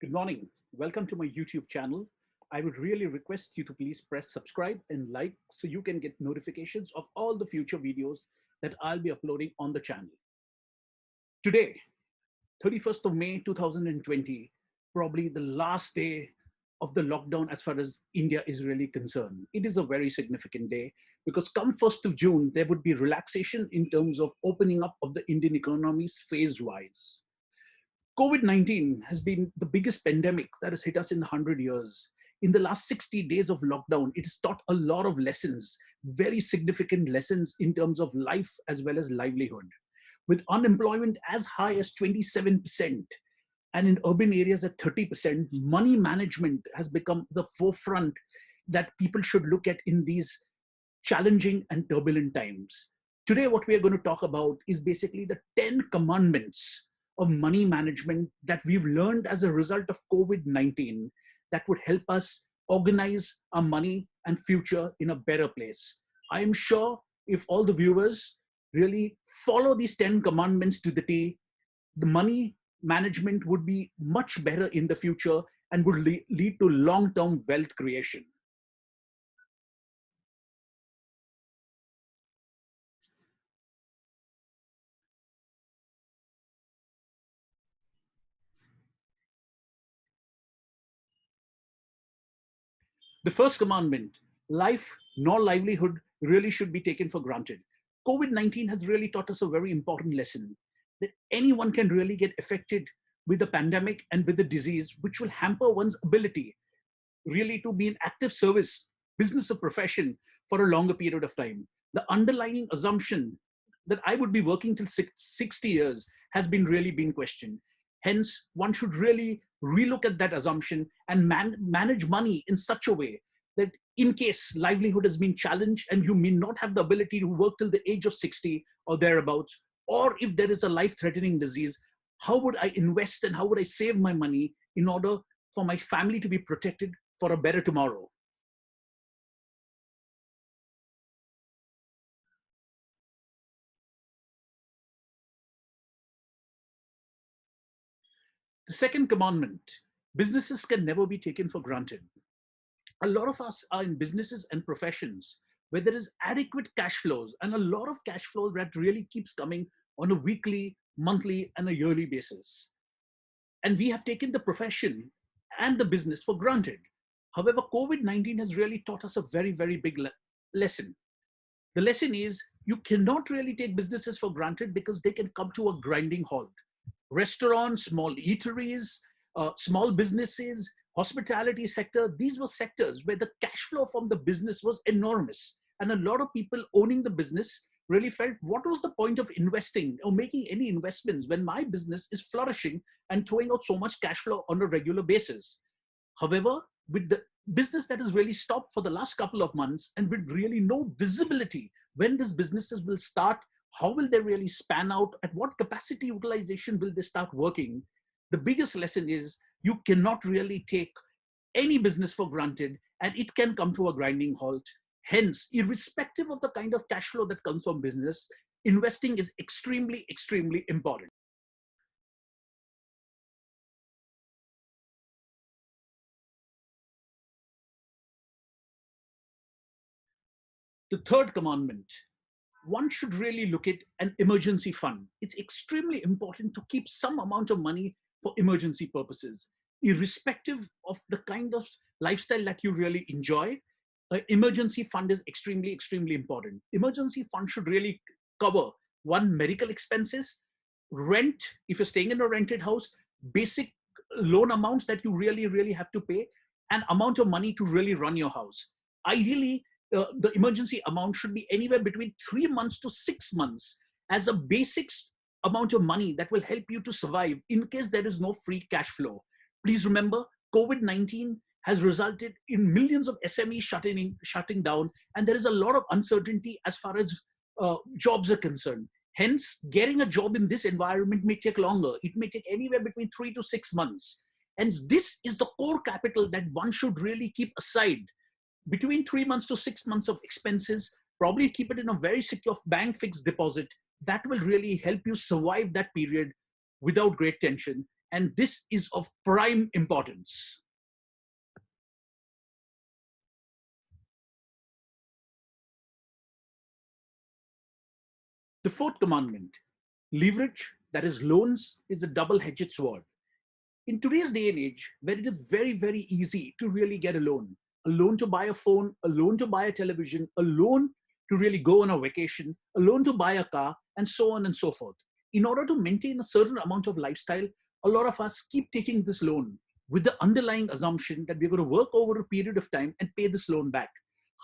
Good morning. Welcome to my YouTube channel. I would really request you to please press subscribe and like so you can get notifications of all the future videos that I'll be uploading on the channel. Today, 31st of May 2020, probably the last day of the lockdown as far as India is really concerned. It is a very significant day because come 1st of June, there would be relaxation in terms of opening up of the Indian economies phase-wise. COVID-19 has been the biggest pandemic that has hit us in 100 years. In the last 60 days of lockdown, it has taught a lot of lessons, very significant lessons in terms of life as well as livelihood. With unemployment as high as 27% and in urban areas at 30%, money management has become the forefront that people should look at in these challenging and turbulent times. Today, what we are going to talk about is basically the 10 commandments of money management that we've learned as a result of COVID-19 that would help us organize our money and future in a better place. I am sure if all the viewers really follow these 10 commandments to the T, the money management would be much better in the future and would lead to long-term wealth creation. The first commandment, life nor livelihood really should be taken for granted. COVID-19 has really taught us a very important lesson that anyone can really get affected with the pandemic and with the disease, which will hamper one's ability really to be in active service, business or profession for a longer period of time. The underlying assumption that I would be working till 60 years has been really been questioned. Hence, one should really relook at that assumption and manage money in such a way that in case livelihood has been challenged and you may not have the ability to work till the age of 60 or thereabouts, or if there is a life-threatening disease, how would I invest and how would I save my money in order for my family to be protected for a better tomorrow? The second commandment, businesses can never be taken for granted. A lot of us are in businesses and professions where there is adequate cash flows and a lot of cash flow that really keeps coming on a weekly, monthly, and a yearly basis. And we have taken the profession and the business for granted. However, COVID-19 has really taught us a very, very big lesson. The lesson is you cannot really take businesses for granted because they can come to a grinding halt. Restaurants, small eateries, small businesses, hospitality sector, these were sectors where the cash flow from the business was enormous. And a lot of people owning the business really felt, what was the point of investing or making any investments when my business is flourishing and throwing out so much cash flow on a regular basis? However, with the business that has really stopped for the last couple of months and with really no visibility when these businesses will start, how will they really span out, at what capacity utilization will they start working? The biggest lesson is you cannot really take any business for granted and it can come to a grinding halt. Hence, irrespective of the kind of cash flow that comes from business, investing is extremely, extremely important. The third commandment, one should really look at an emergency fund. It's extremely important to keep some amount of money for emergency purposes, irrespective of the kind of lifestyle that you really enjoy. An emergency fund is extremely, extremely important. Emergency fund should really cover one, medical expenses, rent, if you're staying in a rented house, basic loan amounts that you really, really have to pay, and amount of money to really run your house. Ideally, the emergency amount should be anywhere between 3 months to 6 months as a basic amount of money that will help you to survive in case there is no free cash flow. Please remember, COVID-19 has resulted in millions of SMEs shutting down, and there is a lot of uncertainty as far as jobs are concerned. Hence, getting a job in this environment may take longer. It may take anywhere between 3 to 6 months. And this is the core capital that one should really keep aside between 3 months to 6 months of expenses, probably keep it in a very secure bank fixed deposit that will really help you survive that period without great tension. And this is of prime importance. The fourth commandment, leverage, that is loans, is a double-edged sword. In today's day and age, where it is very, very easy to really get a loan to buy a phone, a loan to buy a television, a loan to really go on a vacation, a loan to buy a car, and so on and so forth. In order to maintain a certain amount of lifestyle, a lot of us keep taking this loan with the underlying assumption that we're going to work over a period of time and pay this loan back.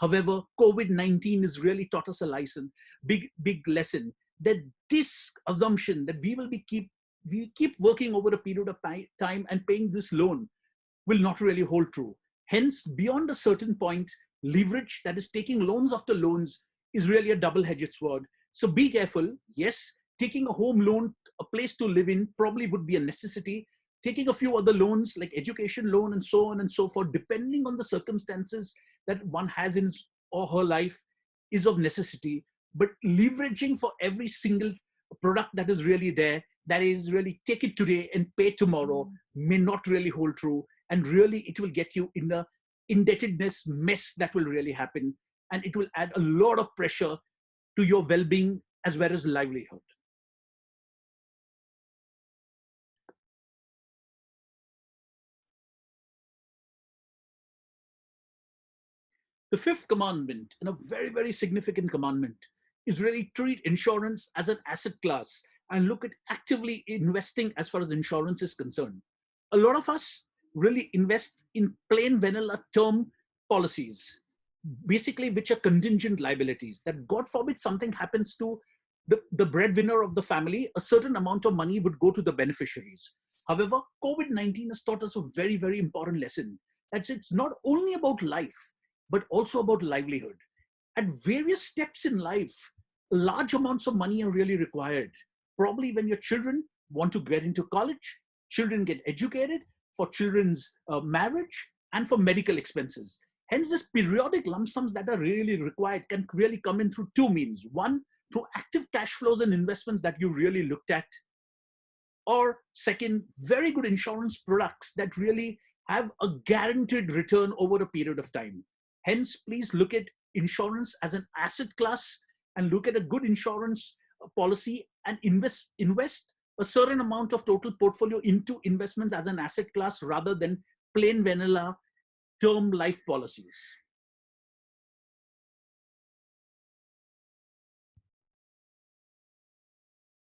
However, COVID-19 has really taught us a lesson, big lesson, that this assumption that we keep working over a period of time and paying this loan will not really hold true. Hence, beyond a certain point, leverage, that is taking loans after loans, is really a double-edged sword. So be careful. Yes, taking a home loan, a place to live in, probably would be a necessity. Taking a few other loans like education loan and so on and so forth, depending on the circumstances that one has in his or her life, is of necessity. But leveraging for every single product that is really there, that is really take it today and pay tomorrow, may not really hold true. And really, it will get you in the indebtedness mess that will really happen. And it will add a lot of pressure to your well-being as well as livelihood. The fifth commandment, and a very, very significant commandment, is really treat insurance as an asset class and look at actively investing as far as insurance is concerned. A lot of us really invest in plain vanilla term policies, basically, which are contingent liabilities, that God forbid something happens to the breadwinner of the family, a certain amount of money would go to the beneficiaries. However, COVID-19 has taught us a very, very important lesson. That it's not only about life, but also about livelihood. At various steps in life, large amounts of money are really required. Probably when your children want to get into college, children get educated, for children's marriage, and for medical expenses. Hence, this periodic lump sums that are really required can really come in through two means. One, through active cash flows and investments that you really looked at. Or second, very good insurance products that really have a guaranteed return over a period of time. Hence, please look at insurance as an asset class and look at a good insurance policy and invest a certain amount of total portfolio into investments as an asset class rather than plain vanilla term life policies.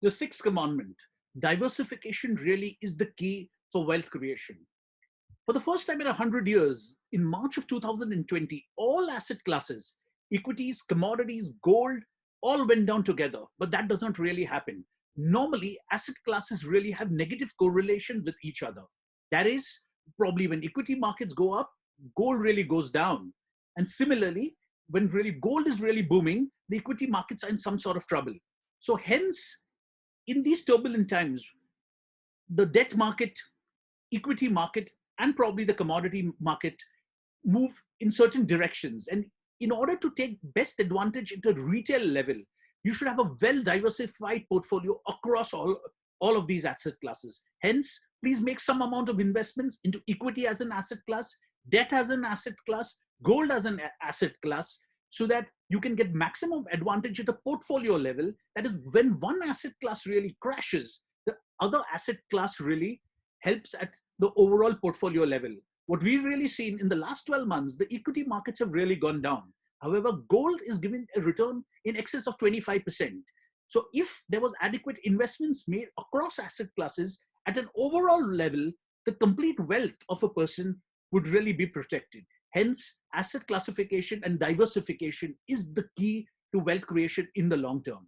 The sixth commandment, diversification really is the key for wealth creation. For the first time in 100 years, in March of 2020, all asset classes, equities, commodities, gold, all went down together, but that doesn't really happen. Normally, asset classes really have negative correlation with each other. That is, probably when equity markets go up, gold really goes down. And similarly, when really gold is really booming, the equity markets are in some sort of trouble. So hence, in these turbulent times, the debt market, equity market, and probably the commodity market move in certain directions. And in order to take best advantage at the retail level, you should have a well-diversified portfolio across all of these asset classes. Hence, please make some amount of investments into equity as an asset class, debt as an asset class, gold as an asset class, so that you can get maximum advantage at a portfolio level. That is, when one asset class really crashes, the other asset class really helps at the overall portfolio level. What we've really seen in the last 12 months, the equity markets have really gone down. However, gold is giving a return in excess of 25%. So if there was adequate investments made across asset classes at an overall level, the complete wealth of a person would really be protected. Hence, asset classification and diversification is the key to wealth creation in the long term.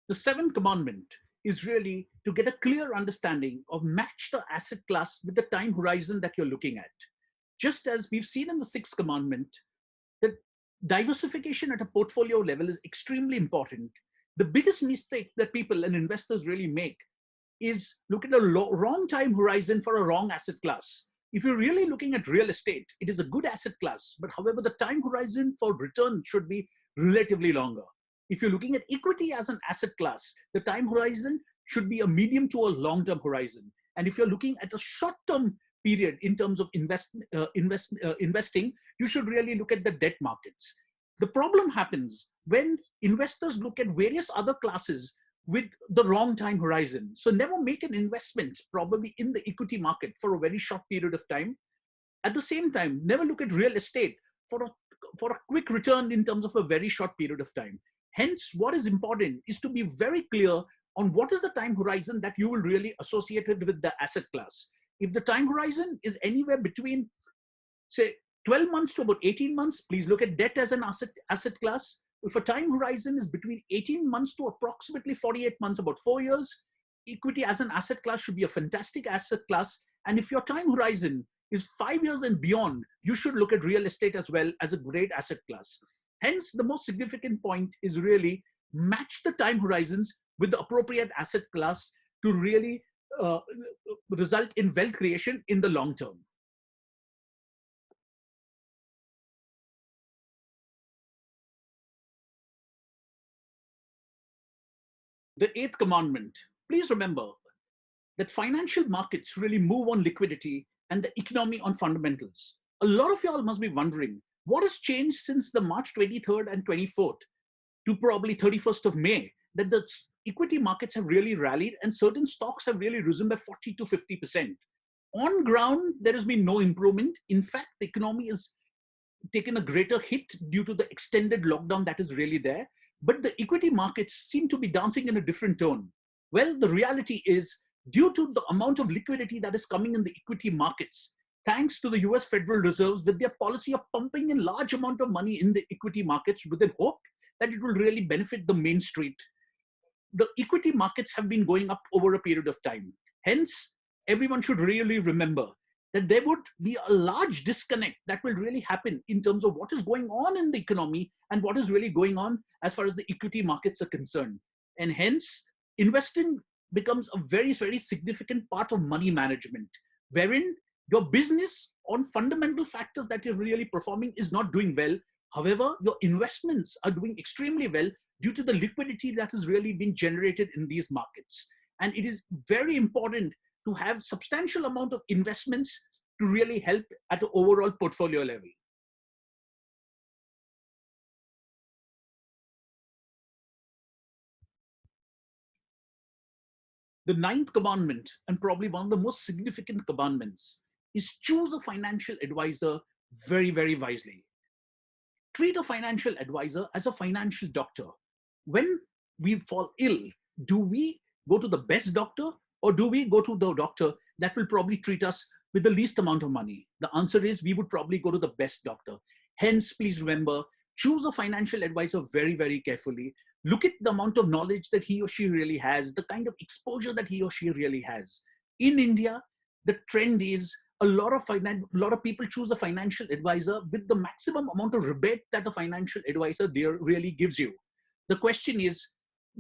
The seventh commandment is really to get a clear understanding of match the asset class with the time horizon that you're looking at. Just as we've seen in the sixth commandment, that diversification at a portfolio level is extremely important. The biggest mistake that people and investors really make is look at a wrong time horizon for a wrong asset class. If you're really looking at real estate, it is a good asset class, but however, the time horizon for return should be relatively longer. If you're looking at equity as an asset class, the time horizon should be a medium to a long-term horizon. And if you're looking at a short-term period in terms of investing, you should really look at the debt markets. The problem happens when investors look at various other classes with the wrong time horizon. So never make an investment probably in the equity market for a very short period of time. At the same time, never look at real estate for a quick return in terms of a very short period of time. Hence, what is important is to be very clear on what is the time horizon that you will really associate it with the asset class. If the time horizon is anywhere between, say, 12 months to about 18 months, please look at debt as an asset class. If a time horizon is between 18 months to approximately 48 months, about 4 years, equity as an asset class should be a fantastic asset class. And if your time horizon is 5 years and beyond, you should look at real estate as well as a great asset class. Hence, the most significant point is really match the time horizons with the appropriate asset class to really result in wealth creation in the long term. The eighth commandment, please remember that financial markets really move on liquidity and the economy on fundamentals. A lot of y'all must be wondering, what has changed since the March 23rd and 24th to probably 31st of May, that the equity markets have really rallied and certain stocks have really risen by 40 to 50%. On ground, there has been no improvement. In fact, the economy has taken a greater hit due to the extended lockdown that is really there. But the equity markets seem to be dancing in a different tone. Well, the reality is, due to the amount of liquidity that is coming in the equity markets, thanks to the US Federal Reserves with their policy of pumping in large amount of money in the equity markets with the hope that it will really benefit the main street, the equity markets have been going up over a period of time. Hence, everyone should really remember that there would be a large disconnect that will really happen in terms of what is going on in the economy and what is really going on as far as the equity markets are concerned. And hence, investing becomes a very, very significant part of money management, wherein your business on fundamental factors that you're really performing is not doing well. However, your investments are doing extremely well due to the liquidity that has really been generated in these markets. And it is very important to have substantial amount of investments to really help at the overall portfolio level. The ninth commandment, and probably one of the most significant commandments, is choose a financial advisor very, very wisely. Treat a financial advisor as a financial doctor. When we fall ill, do we go to the best doctor or do we go to the doctor that will probably treat us with the least amount of money? The answer is we would probably go to the best doctor. Hence, please remember, choose a financial advisor very, very carefully. Look at the amount of knowledge that he or she really has, the kind of exposure that he or she really has. In India, the trend is a lot of people choose a financial advisor with the maximum amount of rebate that a financial advisor there really gives you. The question is,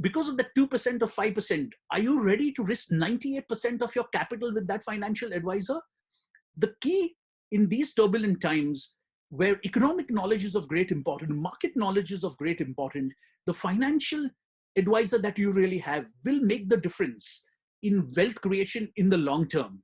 because of the 2% or 5%, are you ready to risk 98% of your capital with that financial advisor? The key in these turbulent times where economic knowledge is of great importance, market knowledge is of great importance, the financial advisor that you really have will make the difference in wealth creation in the long term.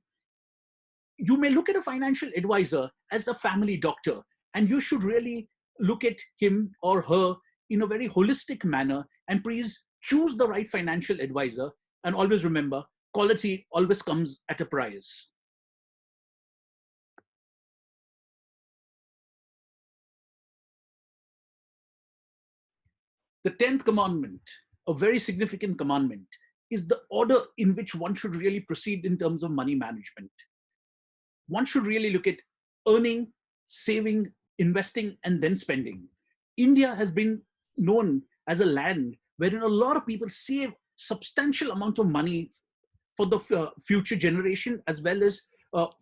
You may look at a financial advisor as a family doctor, and you should really look at him or her in a very holistic manner, and please choose the right financial advisor. And always remember, quality always comes at a price. The 10th commandment, a very significant commandment, is the order in which one should really proceed in terms of money management. One should really look at earning, saving, investing, and then spending. India has been known as a land wherein a lot of people save substantial amount of money for the future generation as well as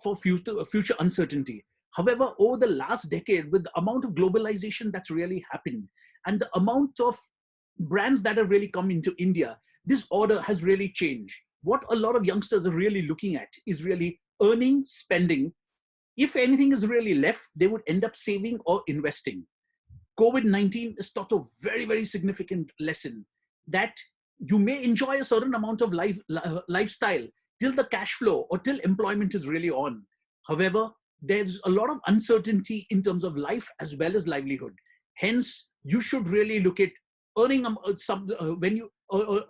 for future uncertainty. However, over the last decade, with the amount of globalization that's really happened and the amount of brands that have really come into India, this order has really changed. What a lot of youngsters are really looking at is really earning, spending, If anything is really left, they would end up saving or investing. COVID-19 has taught a very, very significant lesson that you may enjoy a certain amount of lifestyle till the cash flow or till employment is really on. However, there's a lot of uncertainty in terms of life as well as livelihood. Hence, you should really look at earning when you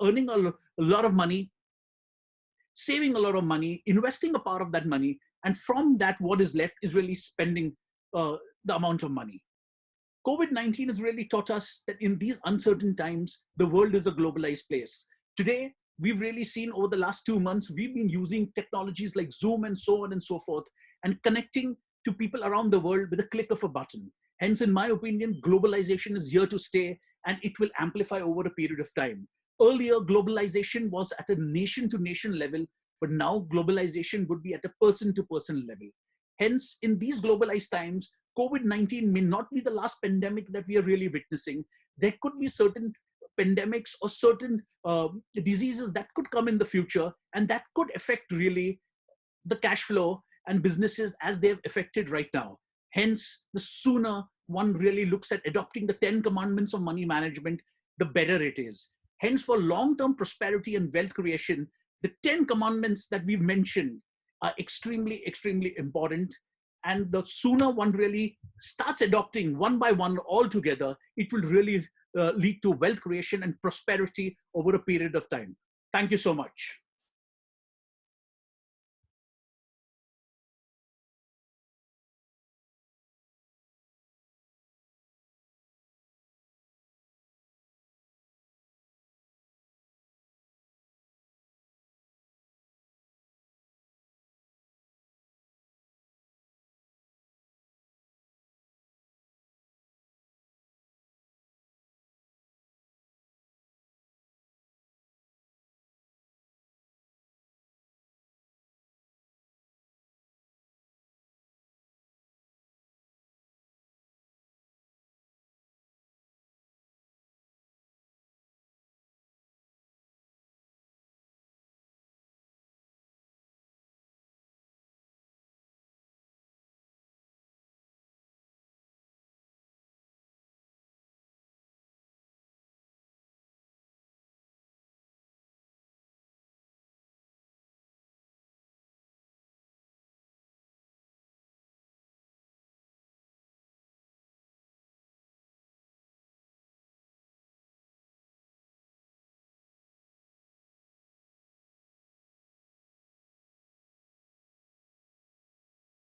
earning a lot of money, saving a lot of money, investing a part of that money, and from that, what is left is really spending the amount of money. COVID-19 has really taught us that in these uncertain times, the world is a globalized place. Today, we've really seen over the last 2 months, we've been using technologies like Zoom and so on and so forth, and connecting to people around the world with a click of a button. Hence, in my opinion, globalization is here to stay and it will amplify over a period of time. Earlier, globalization was at a nation to nation level, but now globalization would be at a person to person level. Hence, in these globalized times, COVID-19 may not be the last pandemic that we are really witnessing. There could be certain pandemics or certain diseases that could come in the future, and that could affect really the cash flow and businesses as they've affected right now. Hence, the sooner one really looks at adopting the 10 commandments of money management, the better it is. Hence, for long-term prosperity and wealth creation, the 10 commandments that we've mentioned are extremely, extremely important. And the sooner one really starts adopting one by one all together, it will really lead to wealth creation and prosperity over a period of time. Thank you so much.